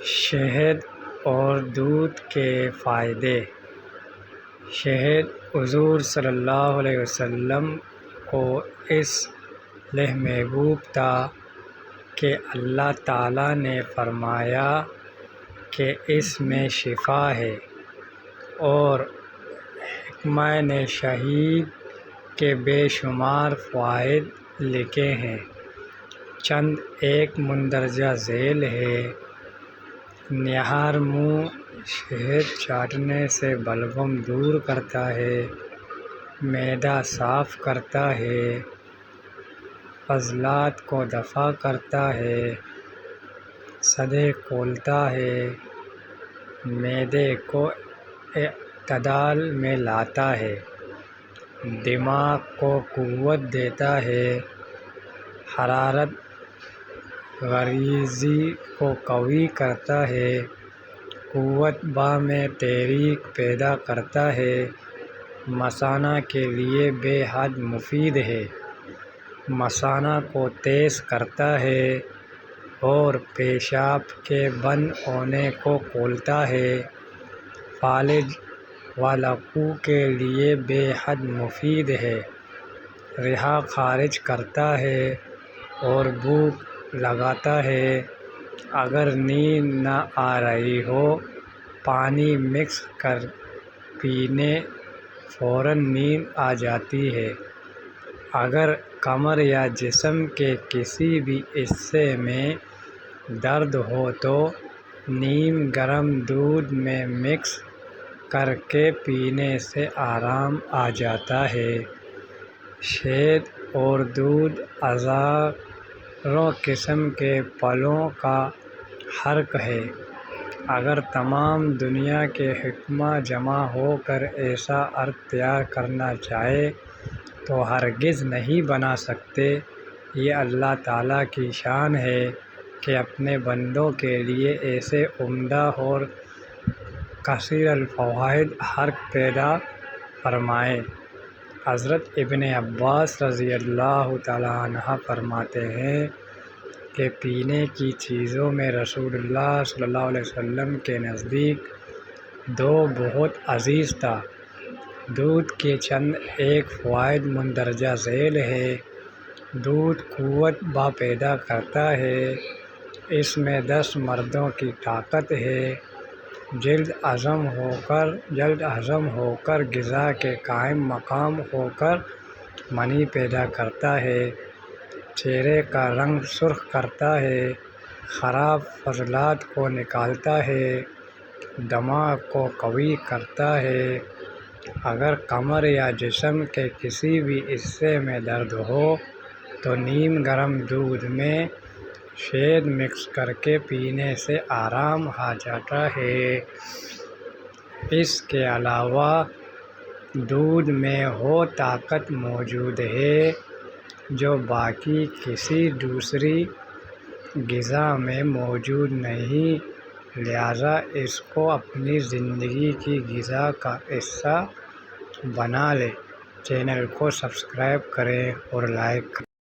شہد اور دودھ کے فائدے۔ شہد حضور صلی اللہ علیہ وسلم کو اس لیے محبوب تھا کہ اللہ تعالیٰ نے فرمایا کہ اس میں شفا ہے، اور حکمہ نے شہد کے بے شمار فوائد لکھے ہیں۔ چند ایک مندرجہ ذیل ہے: نہار منہ شہد چاٹنے سے بلغم دور کرتا ہے، معدہ صاف کرتا ہے، فضلات کو دفع کرتا ہے، سدے کھولتا ہے، معدے کو اعتدال میں لاتا ہے، دماغ کو قوت دیتا ہے، حرارت غریزی کو قوی کرتا ہے، قوت باہ میں تحریک پیدا کرتا ہے، مثانہ کے لیے بے حد مفید ہے، مثانہ کو تیز کرتا ہے اور پیشاب کے بند ہونے کو کھولتا ہے، فالج والعفو کے لیے بے حد مفید ہے، رئہ خارج کرتا ہے اور بھوک لگاتا ہے۔ اگر نیند نہ آ رہی ہو، پانی مکس کر پینے فوراً نیند آ جاتی ہے۔ اگر کمر یا جسم کے کسی بھی حصے میں درد ہو تو نیم گرم دودھ میں مکس کر کے پینے سے آرام آ جاتا ہے۔ شہد اور دودھ ہزاروں قسم کے پھلوں کا حرق ہے۔ اگر تمام دنیا کے حکماء جمع ہو کر ایسا حرق تیار کرنا چاہیں تو ہرگز نہیں بنا سکتے۔ یہ اللہ تعالیٰ کی شان ہے کہ اپنے بندوں کے لیے ایسے عمدہ اور کثیر الفوائد حرق پیدا فرمائے۔ حضرت ابن عباس رضی اللہ تعالیٰ عنہ فرماتے ہیں کہ پینے کی چیزوں میں رسول اللہ صلی اللہ علیہ وسلم کے نزدیک دو بہت عزیز تھا۔ دودھ کے چند ایک فوائد مندرجہ ذیل ہیں: دودھ قوت باہ پیدا کرتا ہے، اس میں 10 مردوں کی طاقت ہے، جلد ہضم ہو کر غذا کے قائم مقام ہو کر منی پیدا کرتا ہے، چہرے کا رنگ سرخ کرتا ہے، خراب فضلات کو نکالتا ہے، دماغ کو قوی کرتا ہے۔ اگر کمر یا جسم کے کسی بھی حصے میں درد ہو تو نیم گرم دودھ میں شہد مکس کر کے پینے سے آرام آ جاتا ہے۔ اس کے علاوہ دودھ میں وہ طاقت موجود ہے جو باقی کسی دوسری غذا میں موجود نہیں، لہٰذا اس کو اپنی زندگی کی غذا کا حصہ بنا لیں۔ چینل کو سبسکرائب کریں اور لائک کریں۔